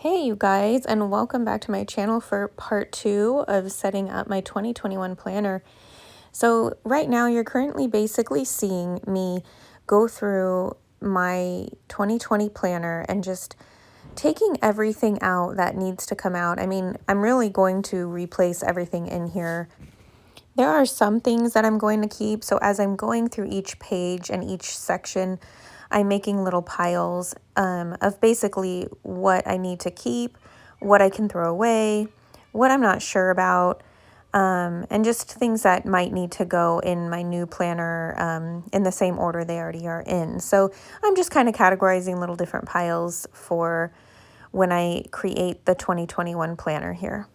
Hey you guys, and welcome back to my channel for part 2 of setting up my 2021 planner. So right now you're currently basically seeing me go through my 2020 planner and just taking everything out that needs to come out. I mean, I'm really going to replace everything in here. There are some things that I'm going to keep, so as I'm going through each page and each section, I'm making little piles of basically what I need to keep, what I can throw away, what I'm not sure about, and just things that might need to go in my new planner in the same order they already are in. So I'm just kind of categorizing little different piles for when I create the 2021 planner here.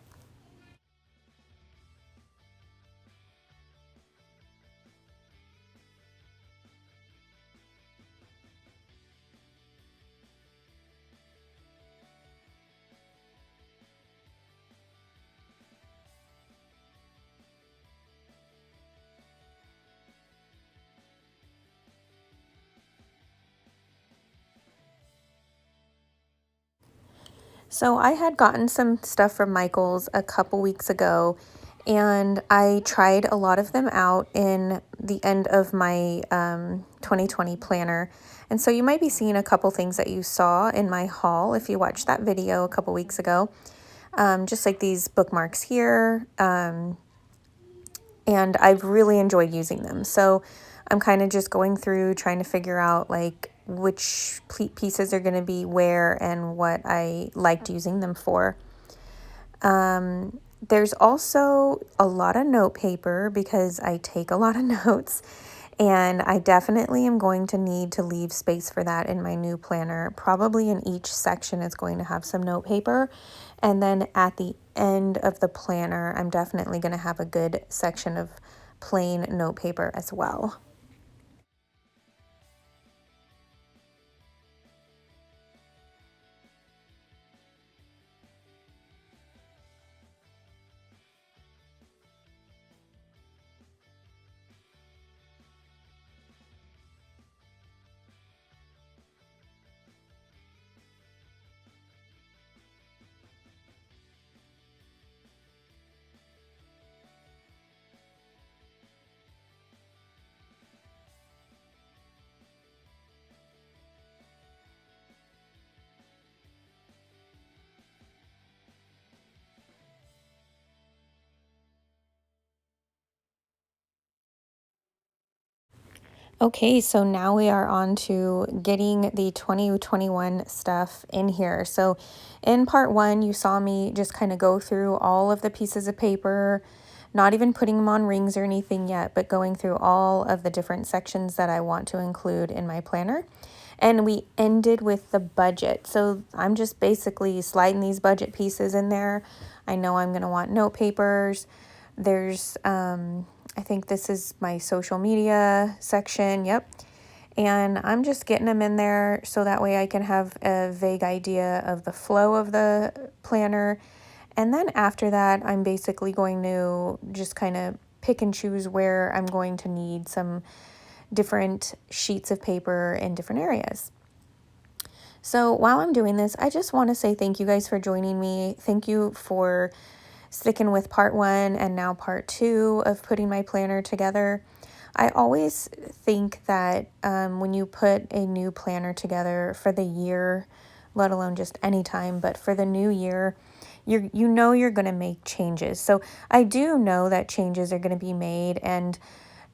So I had gotten some stuff from Michael's a couple weeks ago, and I tried a lot of them out in the end of my 2020 planner. And so you might be seeing a couple things that you saw in my haul if you watched that video a couple weeks ago. Just like these bookmarks here, and I've really enjoyed using them. So I'm kind of just going through trying to figure out like which pieces are going to be where and what I liked using them for. There's also a lot of note paper because I take a lot of notes, and I definitely am going to need to leave space for that in my new planner. Probably in each section it's going to have some note paper, and then at the end of the planner I'm definitely going to have a good section of plain note paper as well. Okay, so now we are on to getting the 2021 stuff in here. So in part 1, you saw me just kind of go through all of the pieces of paper, not even putting them on rings or anything yet, but going through all of the different sections that I want to include in my planner. And we ended with the budget. So I'm just basically sliding these budget pieces in there. I know I'm going to want note papers. There's, I think this is my social media section. Yep. And I'm just getting them in there so that way I can have a vague idea of the flow of the planner. And then after that, I'm basically going to just kind of pick and choose where I'm going to need some different sheets of paper in different areas. So while I'm doing this, I just want to say thank you guys for joining me. Thank you for sticking with part 1 and now part 2 of putting my planner together. I always think that when you put a new planner together for the year, let alone just any time, but for the new year, you know you're going to make changes. So I do know that changes are going to be made, and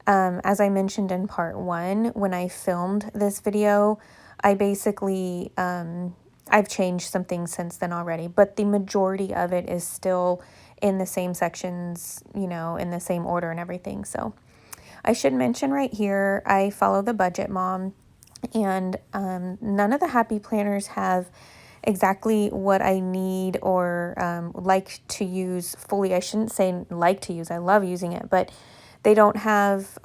as I mentioned in part 1, when I filmed this video, I basically, I've changed some things since then already, but the majority of it is still in the same sections, you know, in the same order and everything. So I should mention right here, I follow the Budget Mom, and none of the happy planners have exactly what I need or like to use fully. I shouldn't say like to use, I love using it, but they don't have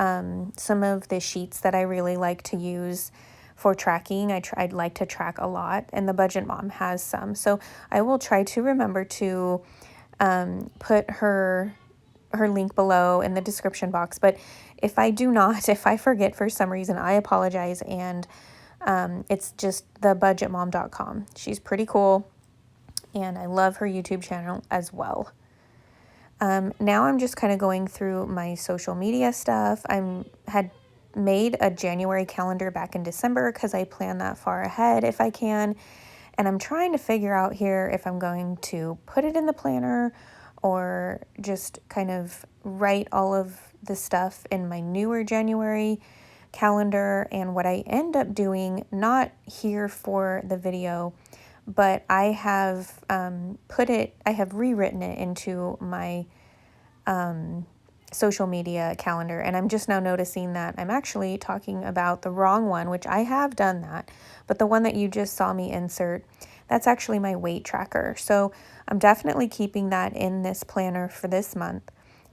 some of the sheets that I really like to use for tracking. I'd like to track a lot, and the Budget Mom has some. So I will try to remember to put her link below in the description box. But if I do not, if I forget for some reason, I apologize. And it's just thebudgetmom.com. She's pretty cool. and I love her YouTube channel as well. Now I'm just kind of going through my social media stuff. Had made a January calendar back in December because I plan that far ahead if I can. And I'm trying to figure out here if I'm going to put it in the planner or just kind of write all of the stuff in my newer January calendar. And what I end up doing, not here for the video, but I have I have rewritten it into my social media calendar, and I'm just now noticing that I'm actually talking about the wrong one, which I have done that, but the one that you just saw me insert, that's actually my weight tracker. So I'm definitely keeping that in this planner for this month.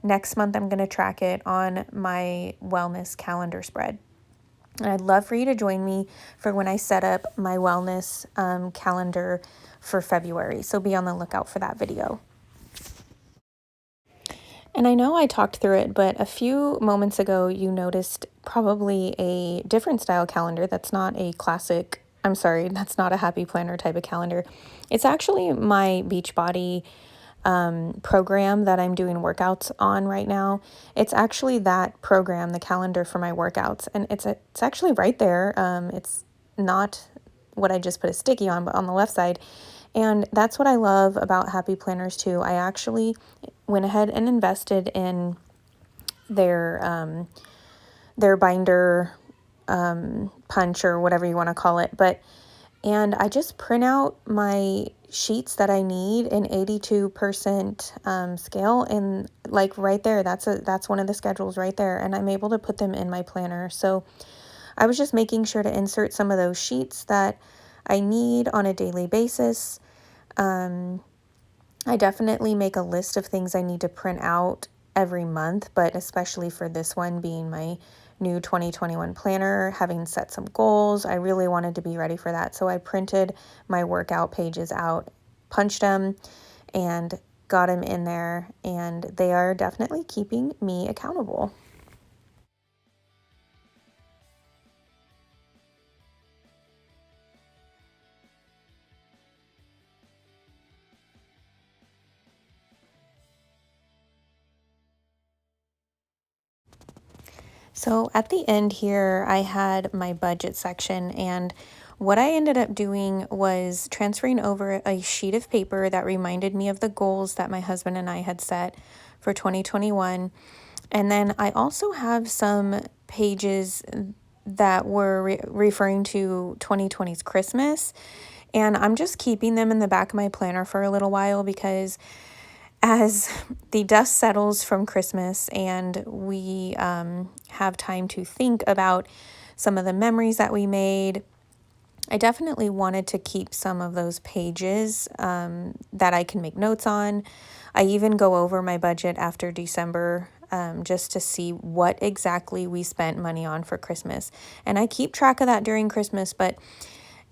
Next month, I'm going to track it on my wellness calendar spread. And I'd love for you to join me for when I set up my wellness calendar for February. So be on the lookout for that video. And I know I talked through it, but a few moments ago, you noticed probably a different style calendar that's not a classic, I'm sorry, that's not a happy planner type of calendar. It's actually my Beachbody program that I'm doing workouts on right now. It's actually that program, the calendar for my workouts, and it's actually right there. It's not what I just put a sticky on, but on the left side. And that's what I love about Happy Planners too. I actually went ahead and invested in their binder punch or whatever you want to call it. And I just print out my sheets that I need in 82% scale, and like right there, that's one of the schedules right there, and I'm able to put them in my planner. So I was just making sure to insert some of those sheets that I need on a daily basis. I definitely make a list of things I need to print out every month, but especially for this one being my new 2021 planner, having set some goals, I really wanted to be ready for that. So I printed my workout pages out, punched them, and got them in there, and they are definitely keeping me accountable. So at the end here, I had my budget section, and what I ended up doing was transferring over a sheet of paper that reminded me of the goals that my husband and I had set for 2021. And then I also have some pages that were referring to 2020's Christmas, and I'm just keeping them in the back of my planner for a little while because as the dust settles from Christmas and we have time to think about some of the memories that we made, I definitely wanted to keep some of those pages that I can make notes on. I even go over my budget after December just to see what exactly we spent money on for Christmas. And I keep track of that during Christmas, but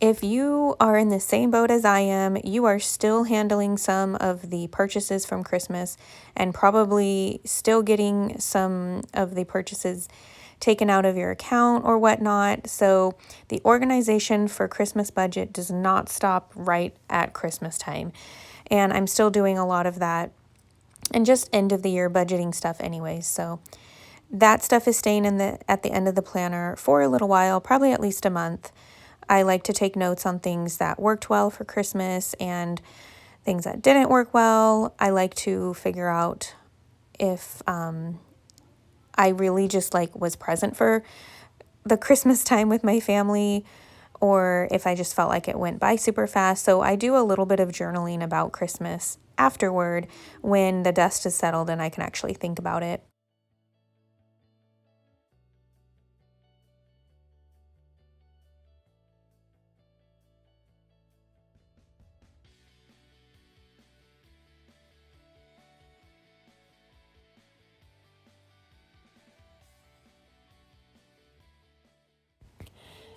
if you are in the same boat as I am, you are still handling some of the purchases from Christmas and probably still getting some of the purchases taken out of your account or whatnot. So the organization for Christmas budget does not stop right at Christmas time. And I'm still doing a lot of that and just end of the year budgeting stuff anyways. So that stuff is staying at the end of the planner for a little while, probably at least a month. I like to take notes on things that worked well for Christmas and things that didn't work well. I like to figure out if I really just was present for the Christmas time with my family, or if I just felt like it went by super fast. So I do a little bit of journaling about Christmas afterward when the dust has settled and I can actually think about it.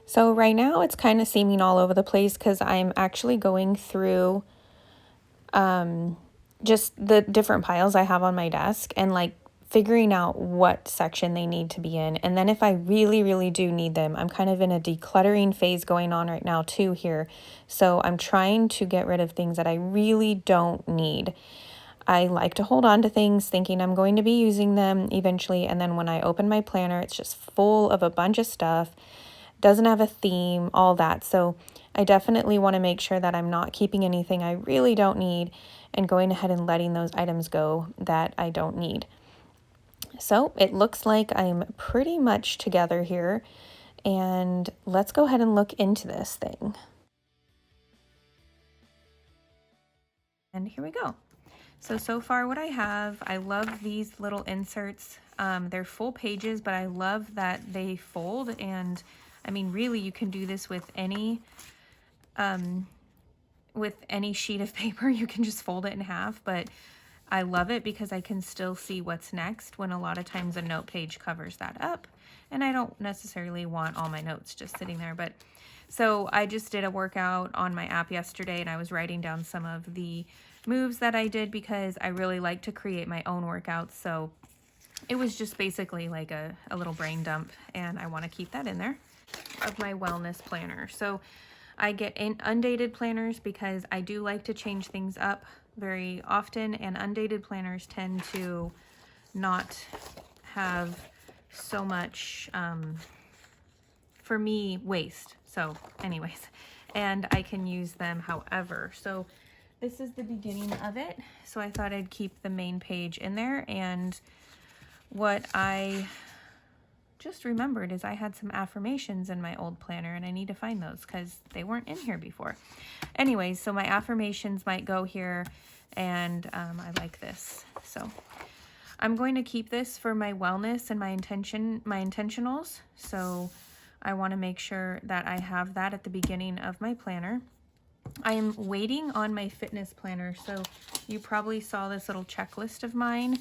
So right now it's kind of seeming all over the place because I'm actually going through just the different piles I have on my desk and figuring out what section they need to be in. And then if I really, really do need them, I'm kind of in a decluttering phase going on right now too here. So I'm trying to get rid of things that I really don't need. I like to hold on to things thinking I'm going to be using them eventually. And then when I open my planner, it's just full of a bunch of stuff, doesn't have a theme, all that. So I definitely want to make sure that I'm not keeping anything I really don't need and going ahead and letting those items go that I don't need. So it looks like I'm pretty much together here, and let's go ahead and look into this thing. And here we go. So far what I have, I love these little inserts. They're full pages, but I love that they fold. And I mean, really, you can do this with any sheet of paper. You can just fold it in half, but I love it because I can still see what's next when a lot of times a note page covers that up. And I don't necessarily want all my notes just sitting there, but so I just did a workout on my app yesterday, and I was writing down some of the moves that I did because I really like to create my own workouts. So it was just basically like a little brain dump, and I want to keep that in there of my wellness planner. So I get in undated planners because I do like to change things up very often, and undated planners tend to not have so much, for me, waste. So anyways, and I can use them however. So this is the beginning of it. So I thought I'd keep the main page in there. And what I just remembered is I had some affirmations in my old planner, and I need to find those because they weren't in here before. Anyways, so my affirmations might go here, and I like this. So I'm going to keep this for my wellness and my intentionals. So I want to make sure that I have that at the beginning of my planner. I am waiting on my fitness planner. So you probably saw this little checklist of mine.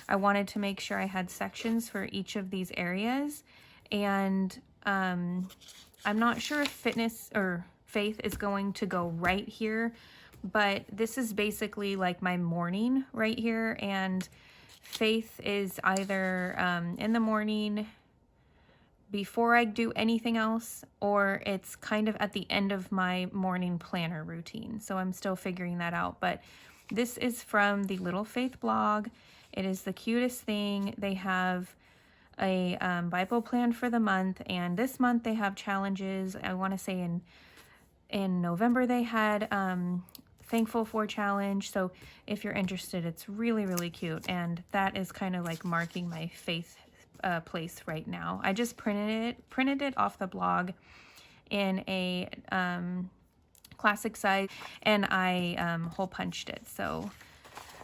I wanted to make sure I had sections for each of these areas. And I'm not sure if fitness or faith is going to go right here, but this is basically like my morning right here. And faith is either in the morning before I do anything else, or it's kind of at the end of my morning planner routine. So I'm still figuring that out, but this is from the Little Faith blog. It is the cutest thing. They have a Bible plan for the month, and this month they have challenges. I want to say in November they had Thankful For challenge. So if you're interested, it's really, really cute, and that is kind of like marking my faith place right now. I just printed it off the blog in a classic size, and I hole punched it. So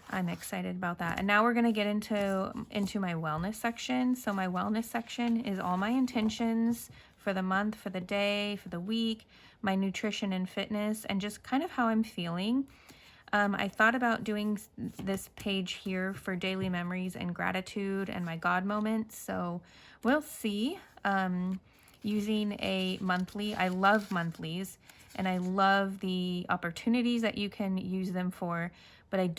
I'm excited about that. And now we're going to get into my wellness section. So my wellness section is all my intentions for the month, for the day, for the week, my nutrition and fitness, and just kind of how I'm feeling. I thought about doing this page here for daily memories and gratitude and my God moments. So we'll see. Using a monthly. I love monthlies, and I love the opportunities that you can use them for, but I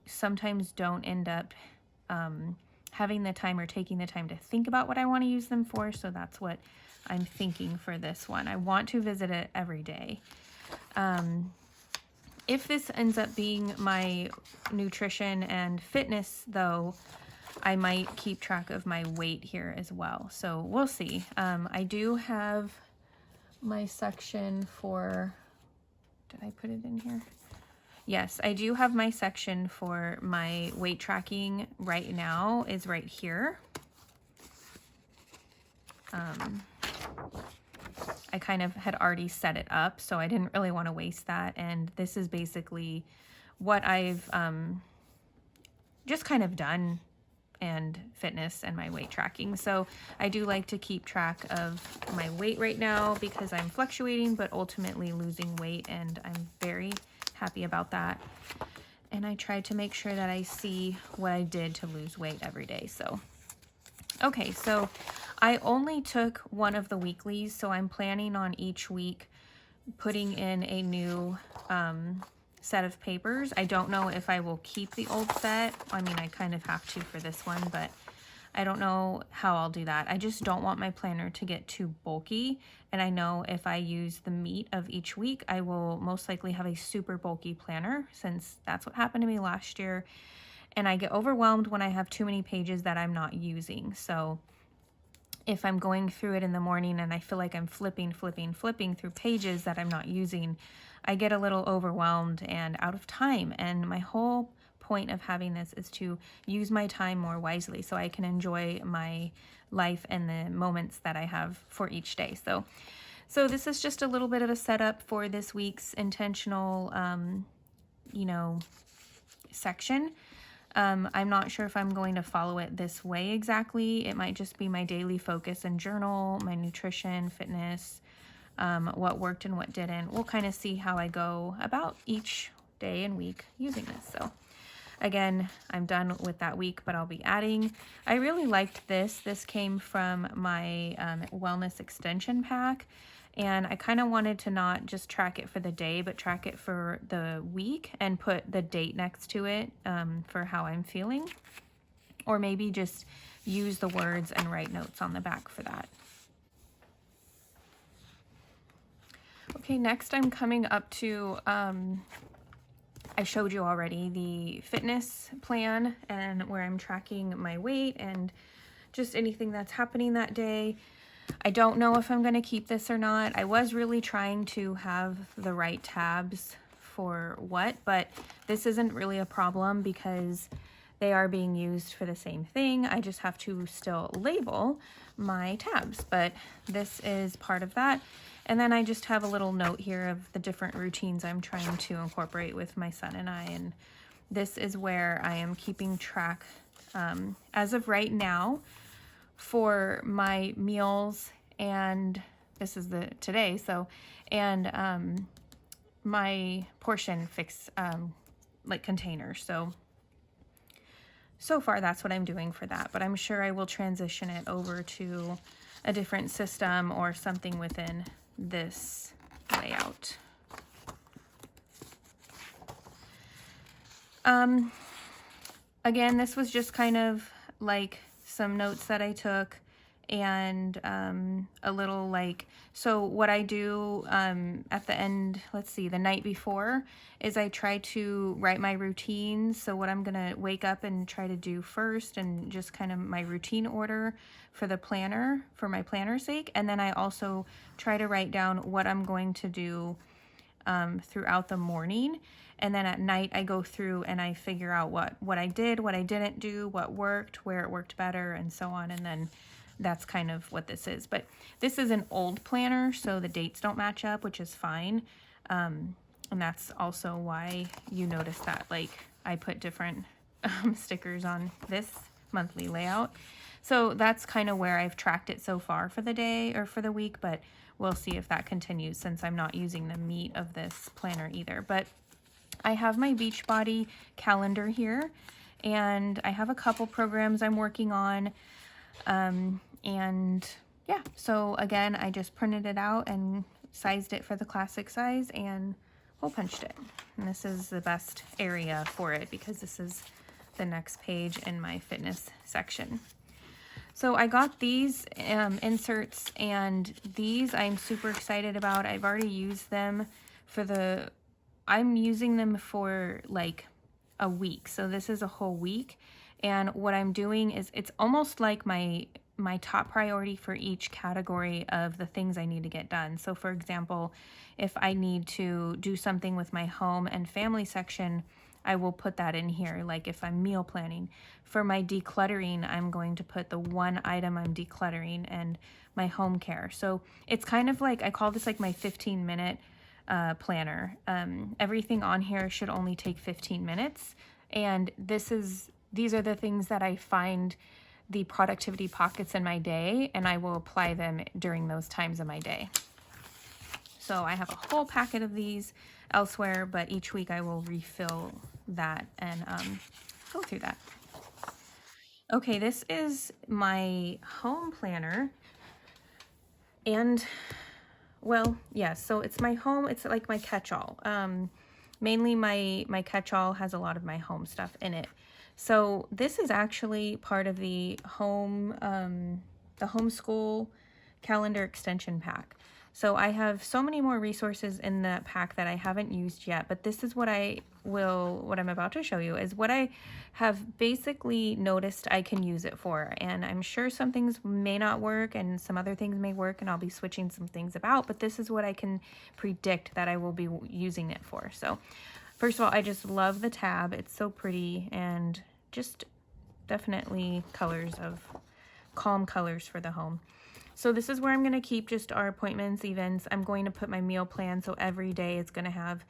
sometimes don't end up having the time or taking the time to think about what I want to use them for. So that's what I'm thinking for this one. I want to visit it every day. If this ends up being my nutrition and fitness, though, I might keep track of my weight here as well. So we'll see. I do have my section for, did I put it in here? Yes, I do have my section for my weight tracking right now is right here. I kind of had already set it up, so I didn't really want to waste that. And this is basically what I've just kind of done, and fitness and my weight tracking. So I do like to keep track of my weight right now because I'm fluctuating, but ultimately losing weight, and I'm very happy about that. And I try to make sure that I see what I did to lose weight every day. So, okay, so I only took one of the weeklies, so I'm planning on each week putting in a new set of papers. I don't know if I will keep the old set. I mean, I kind of have to for this one, but I don't know how I'll do that. I just don't want my planner to get too bulky. And I know if I use the meat of each week, I will most likely have a super bulky planner, since that's what happened to me last year. And I get overwhelmed when I have too many pages that I'm not using. So if I'm going through it in the morning and I feel like I'm flipping through pages that I'm not using, I get a little overwhelmed and out of time. And my whole point of having this is to use my time more wisely so I can enjoy my life and the moments that I have for each day. So this is just a little bit of a setup for this week's intentional, section. I'm not sure if I'm going to follow it this way exactly. It might just be my daily focus and journal, my nutrition, fitness, what worked and what didn't. We'll kind of see how I go about each day and week using this. So again, I'm done with that week, but I'll be adding. I really liked this. This came from my wellness extension pack. And I kind of wanted to not just track it for the day, but track it for the week and put the date next to it for how I'm feeling. Or maybe just use the words and write notes on the back for that. Okay, next I'm coming up to, I showed you already the fitness plan and where I'm tracking my weight and just anything that's happening that day. I don't know if I'm going to keep this or not. I was really trying to have the right tabs for what, but this isn't really a problem because they are being used for the same thing. I just have to still label my tabs, but this is part of that. And then I just have a little note here of the different routines I'm trying to incorporate with my son and I. And this is where I am keeping track as of right now for my meals, and this is the today, so, and my portion fix like containers. So far that's what I'm doing for that, but I'm sure I will transition it over to a different system or something within this layout. Again, this was just kind of like some notes that I took and a little like, so what I do at the end, let's see, the night before is I try to write my routines. So what I'm gonna wake up and try to do first and just kind of my routine order for the planner, for my planner's sake. And then I also try to write down what I'm going to do throughout the morning. And then at night I go through and I figure out what I did, what I didn't do, what worked, where it worked better, and so on. And then that's kind of what this is. But this is an old planner, so the dates don't match up, which is fine. And that's also why you notice that, like, I put different stickers on this monthly layout. So that's kind of where I've tracked it so far for the day or for the week, but we'll see if that continues since I'm not using the meat of this planner either. But I have my Beachbody calendar here, and I have a couple programs I'm working on. And yeah, so again, I just printed it out and sized it for the classic size and hole punched it. And this is the best area for it because this is the next page in my fitness section. So I got these inserts, and these I'm super excited about. I've already used them for I'm using them for like a week. So this is a whole week. And what I'm doing is it's almost like my top priority for each category of the things I need to get done. So for example, if I need to do something with my home and family section, I will put that in here. Like if I'm meal planning. For my decluttering, I'm going to put the one item I'm decluttering and my home care. So it's kind of like, I call this like my 15-minute planner. Everything on here should only take 15 minutes. And these are the things that I find the productivity pockets in my day, and I will apply them during those times of my day. So I have a whole packet of these elsewhere, but each week I will refill that and go through that. Okay, this is my home planner. And well, yeah, so it's my home, it's like my catch-all. Mainly my catch-all has a lot of my home stuff in it. So this is actually part of the homeschool calendar extension pack. So I have so many more resources in that pack that I haven't used yet, but this is what what I'm about to show you is what I have basically noticed I can use it for. And I'm sure some things may not work and some other things may work, and I'll be switching some things about, but this is what I can predict that I will be using it for. So first of all, I just love the tab. It's so pretty and just definitely calm colors for the home. So this is where I'm going to keep just our appointments, events. I'm going to put my meal plan, so every day it's going to have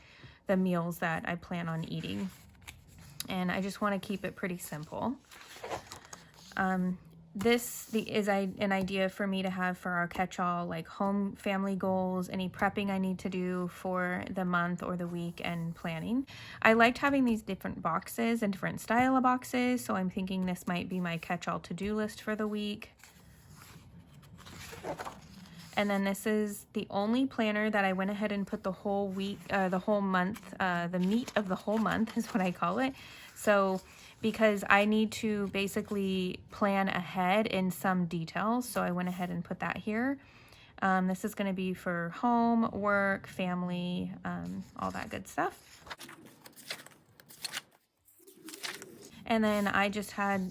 the meals that I plan on eating. And I just want to keep it pretty simple. This is an idea for me to have for our catch-all, like home family goals, any prepping I need to do for the month or the week, and planning. I liked having these different boxes and different style of boxes, so I'm thinking this might be my catch-all to-do list for the week. And then this is the only planner that I went ahead and put the whole week, the whole month, the meat of the whole month is what I call it. So because I need to basically plan ahead in some details, so I went ahead and put that here. This is going to be for home, work, family, all that good stuff. And then I just had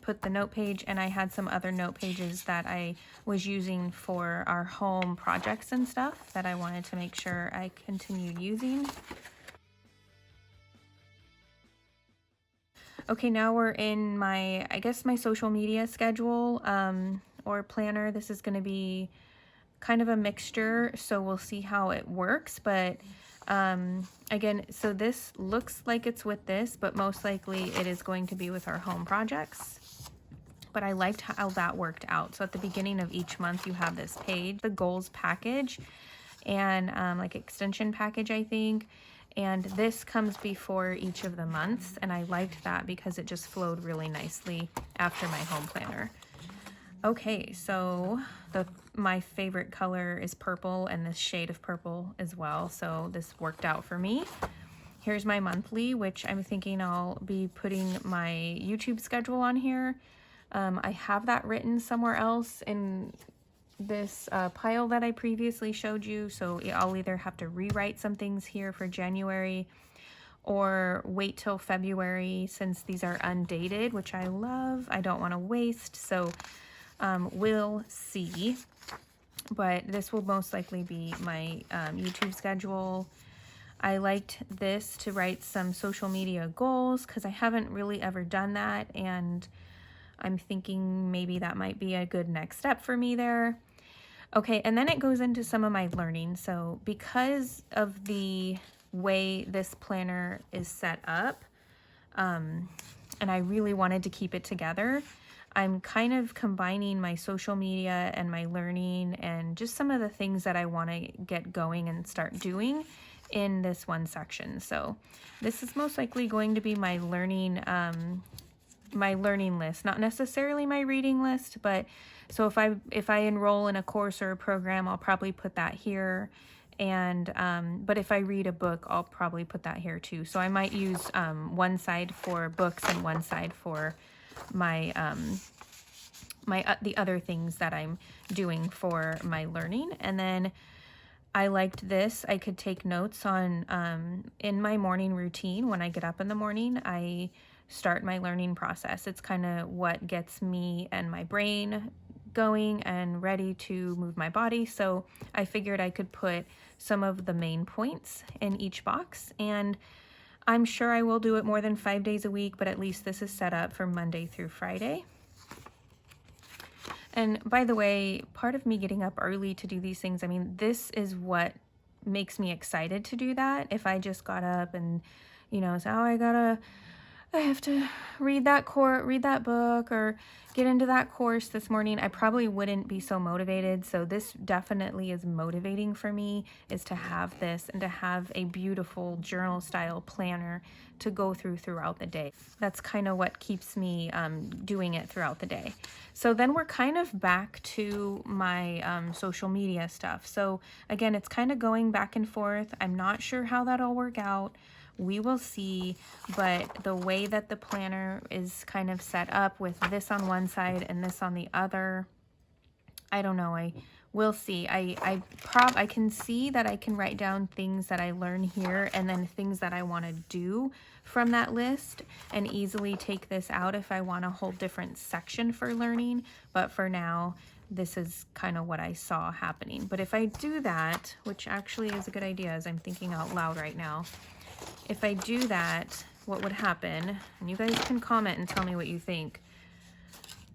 put the note page, and I had some other note pages that I was using for our home projects and stuff that I wanted to make sure I continued using. Okay, now we're in my, I guess, my social media schedule or planner. This is going to be kind of a mixture, so we'll see how it works. But again, so this looks like it's with this, but most likely it is going to be with our home projects. But I liked how that worked out. So at the beginning of each month, you have this page, the goals package, and like extension package, I think. And this comes before each of the months, and I liked that because it just flowed really nicely after my home planner. Okay, so my favorite color is purple, and this shade of purple as well, so this worked out for me. Here's my monthly, which I'm thinking I'll be putting my YouTube schedule on here. I have that written somewhere else in this pile that I previously showed you, so I'll either have to rewrite some things here for January or wait till February, since these are undated, which I love. I don't want to waste, so we'll see. But this will most likely be my YouTube schedule. I liked this to write some social media goals because I haven't really ever done that, and I'm thinking maybe that might be a good next step for me there. Okay, and then it goes into some of my learning. So because of the way this planner is set up, and I really wanted to keep it together, I'm kind of combining my social media and my learning and just some of the things that I want to get going and start doing in this one section. So this is most likely going to be my learning list, not necessarily my reading list, but so if I enroll in a course or a program, I'll probably put that here. And but if I read a book, I'll probably put that here too. So I might use one side for books and one side for my the other things that I'm doing for my learning. And then I liked this. I could take notes on in my morning routine. When I get up in the morning, I start my learning process. It's kind of what gets me and my brain going and ready to move my body. So I figured I could put some of the main points in each box, and I'm sure I will do it more than 5 days a week, but at least this is set up for Monday through Friday. And by the way, part of me getting up early to do these things, I mean, this is what makes me excited to do that. If I just got up and, you know, say, oh, I have to read that book or get into that course this morning, I probably wouldn't be so motivated. So this definitely is motivating for me, is to have this and to have a beautiful journal style planner to go throughout the day. That's kind of what keeps me doing it throughout the day. So then we're kind of back to my social media stuff. So again, it's kind of going back and forth. I'm not sure how that'll work out. we will see. But the way that the planner is kind of set up with this on one side and this on the other, I don't know. We'll see. I can see that I can write down things that I learn here and then things that I want to do from that list, and easily take this out if I want a whole different section for learning. But for now, this is kind of what I saw happening. But if I do that, which actually is a good idea as I'm thinking out loud right now, if I do that, what would happen, and you guys can comment and tell me what you think.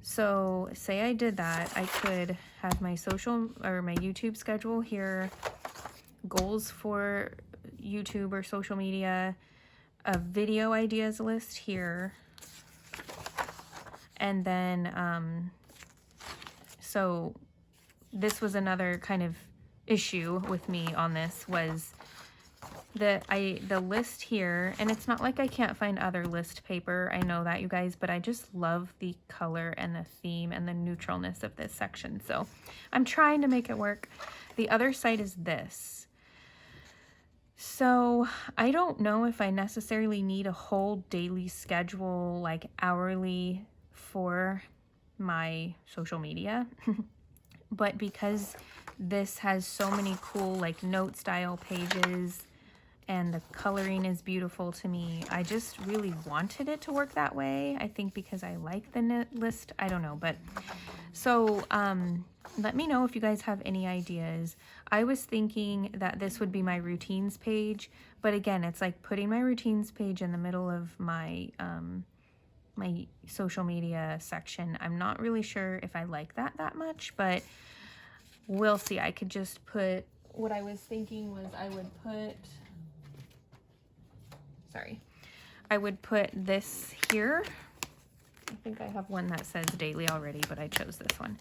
So say I did that, I could have my social or my YouTube schedule here, goals for YouTube or social media, a video ideas list here, and then so this was another kind of issue with me on this, was the list here, and it's not like I can't find other list paper, I know that, you guys, but I just love the color and the theme and the neutralness of this section, so I'm trying to make it work. The other side is this. So I don't know if I necessarily need a whole daily schedule, like hourly, for my social media, but because this has so many cool like note style pages and the coloring is beautiful to me, I just really wanted it to work that way. I think because I like the list, I don't know. But so let me know if you guys have any ideas. I was thinking that this would be my routines page, but again, it's like putting my routines page in the middle of my my social media section. I'm not really sure if I like that much, but we'll see. I could just put, what I was thinking was I would put this here. I think I have one that says daily already, but I chose this one.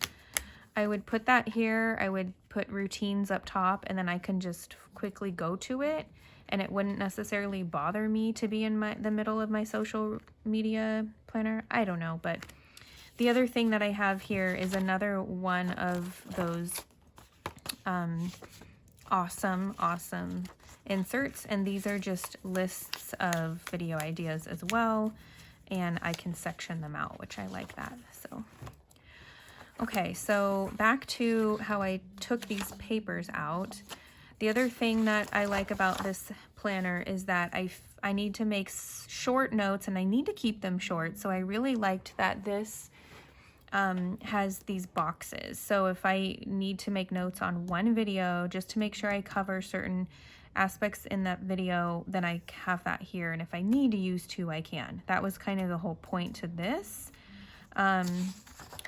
I would put that here. I would put routines up top, and then I can just quickly go to it, and it wouldn't necessarily bother me to be in the middle of my social media planner. I don't know, but the other thing that I have here is another one of those awesome inserts, and these are just lists of video ideas as well, and I can section them out, which I like that. So okay, so back to how I took these papers out. The other thing that I like about this planner is that I need to make short notes, and I need to keep them short, so I really liked that this has these boxes. So if I need to make notes on one video, just to make sure I cover certain aspects in that video, then I have that here, and if I need to use two, I can. That was kind of the whole point to this.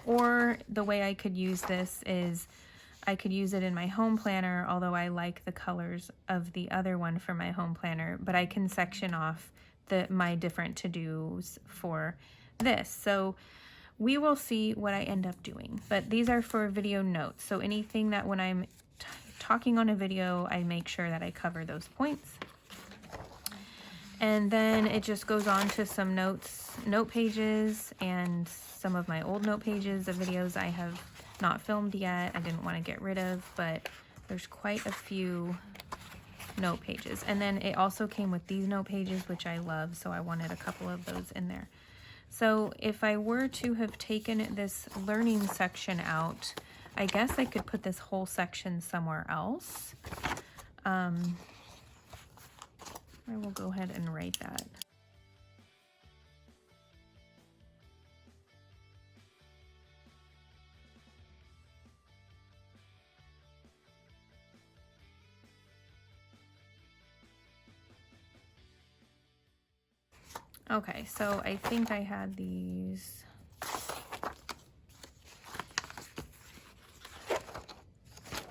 Or the way I could use this is I could use it in my home planner, although I like the colors of the other one for my home planner, but I can section off my different to-dos for this. So we will see what I end up doing, but these are for video notes. So anything that when I'm talking on a video, I make sure that I cover those points. And then it just goes on to some note pages, and some of my old note pages of videos I have not filmed yet, I didn't want to get rid of, but there's quite a few note pages. And then it also came with these note pages, which I love, so I wanted a couple of those in there. So if I were to have taken this learning section out, I guess I could put this whole section somewhere else. I will go ahead and write that. Okay, so I think I had these.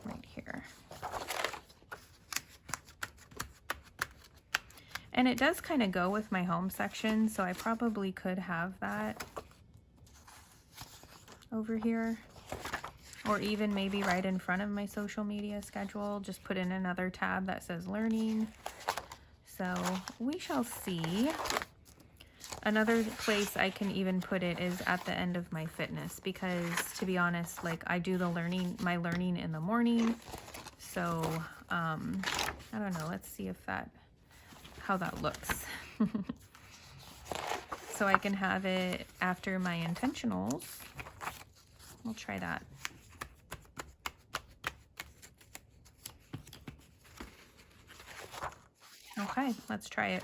Right here. And it does kind of go with my home section, so I probably could have that over here. Or even maybe right in front of my social media schedule, just put in another tab that says learning. So we shall see. Another place I can even put it is at the end of my fitness, because to be honest, like I do my learning in the morning. So I don't know, let's see if that how that looks. So I can have it after my intentionals. We'll try that. Okay, let's try it.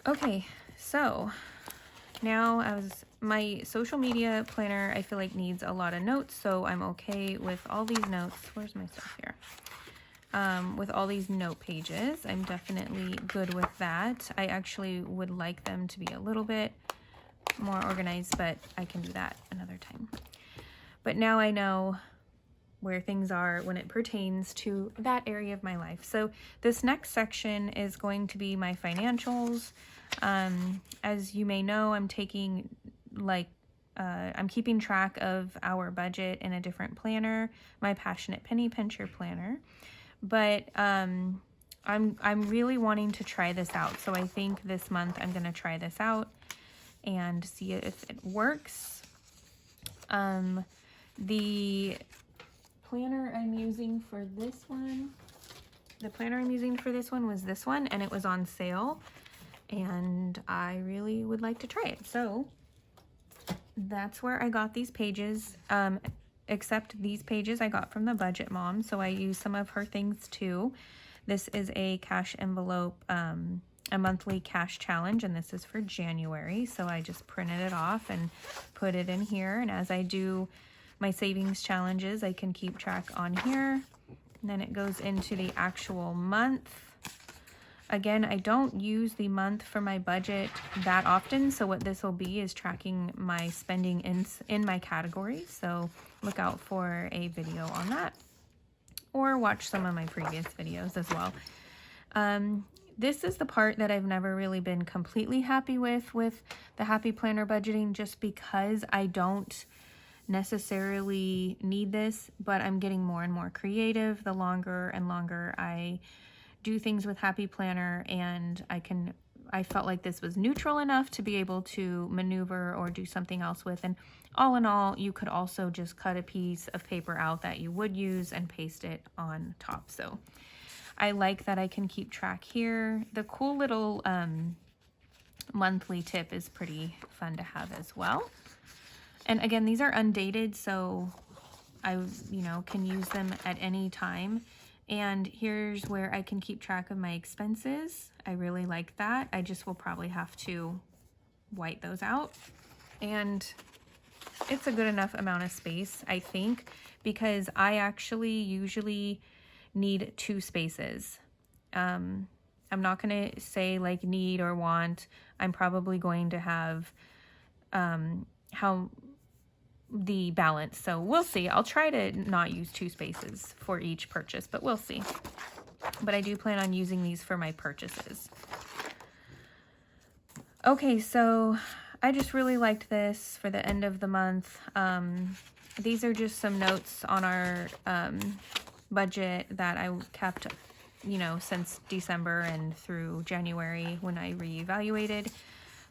Okay, so now as my social media planner, I feel like needs a lot of notes, so I'm okay with all these notes. Where's my stuff here? With all these note pages, I'm definitely good with that. I actually would like them to be a little bit more organized, but I can do that another time. But now I know where things are when it pertains to that area of my life. So this next section is going to be my financials. As you may know, I'm taking I'm keeping track of our budget in a different planner, my Passionate Penny Pincher planner. But I'm really wanting to try this out. So I think this month I'm going to try this out and see if it works. The planner I'm using for this one, was this one, and it was on sale, and I really would like to try it. So that's where I got these pages. Except these pages I got from the Budget Mom, so I use some of her things too. This is a cash envelope, a monthly cash challenge, and this is for January, so I just printed it off and put it in here, and as I do my savings challenges, I can keep track on here, and then it goes into the actual month. Again, I don't use the month for my budget that often, so what this will be is tracking my spending in my categories, so look out for a video on that, or watch some of my previous videos as well. This is the part that I've never really been completely happy with the Happy Planner budgeting, just because I don't necessarily need this, but I'm getting more and more creative the longer and longer I do things with Happy Planner, and I felt like this was neutral enough to be able to maneuver or do something else with. And all in all, you could also just cut a piece of paper out that you would use and paste it on top. So I like that I can keep track here. The cool little monthly tip is pretty fun to have as well. And again, these are undated, so I can use them at any time. And here's where I can keep track of my expenses. I really like that. I just will probably have to white those out. And it's a good enough amount of space, I think, because I actually usually need 2 spaces. I'm not going to say like need or want. I'm probably going to have how the balance. So we'll see. I'll try to not use 2 spaces for each purchase, but we'll see. But I do plan on using these for my purchases. Okay, so I just really liked this for the end of the month. These are just some notes on our budget that I kept, since December and through January when I reevaluated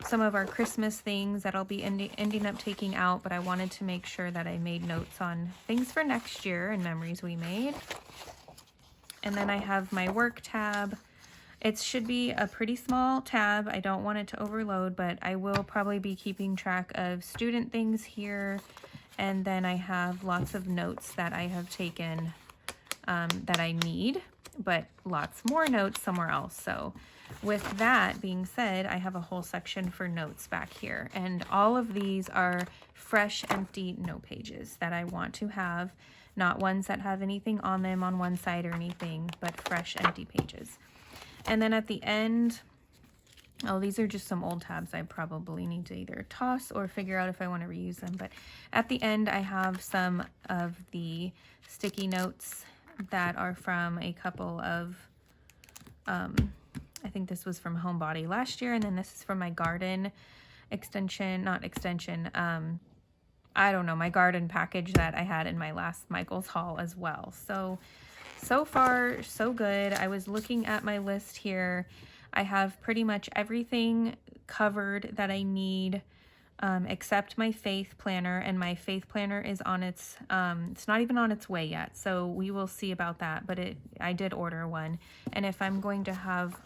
some of our Christmas things that I'll be ending up taking out, but I wanted to make sure that I made notes on things for next year and memories we made. And then I have my work tab. It should be a pretty small tab. I don't want it to overload, but I will probably be keeping track of student things here. And then I have lots of notes that I have taken that I need, but lots more notes somewhere else. So with that being said, I have a whole section for notes back here, and all of these are fresh, empty note pages that I want to have, not ones that have anything on them on one side or anything, but fresh, empty pages. And then at the end, these are just some old tabs I probably need to either toss or figure out if I want to reuse them, but at the end I have some of the sticky notes that are from a couple of I think this was from Homebody last year, and then this is from my garden I don't know, my garden package that I had in my last Michael's haul as well. So far, so good. I was looking at my list here. I have pretty much everything covered that I need except my faith planner, and my faith planner is on it's not even on its way yet, so we will see about that, but I did order one. And if I'm going to have,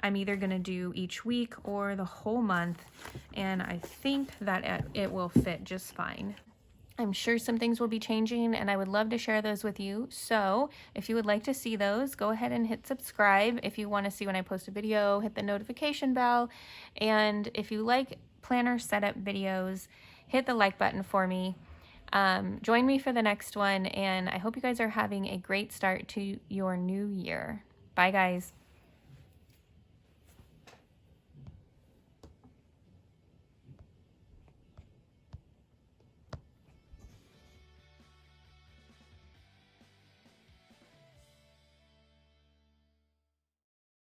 I'm either going to do each week or the whole month, and I think that it will fit just fine. I'm sure some things will be changing, and I would love to share those with you. So if you would like to see those, go ahead and hit subscribe. If you want to see when I post a video, hit the notification bell. And if you like planner setup videos, hit the like button for me. Join me for the next one, and I hope you guys are having a great start to your new year. Bye, guys.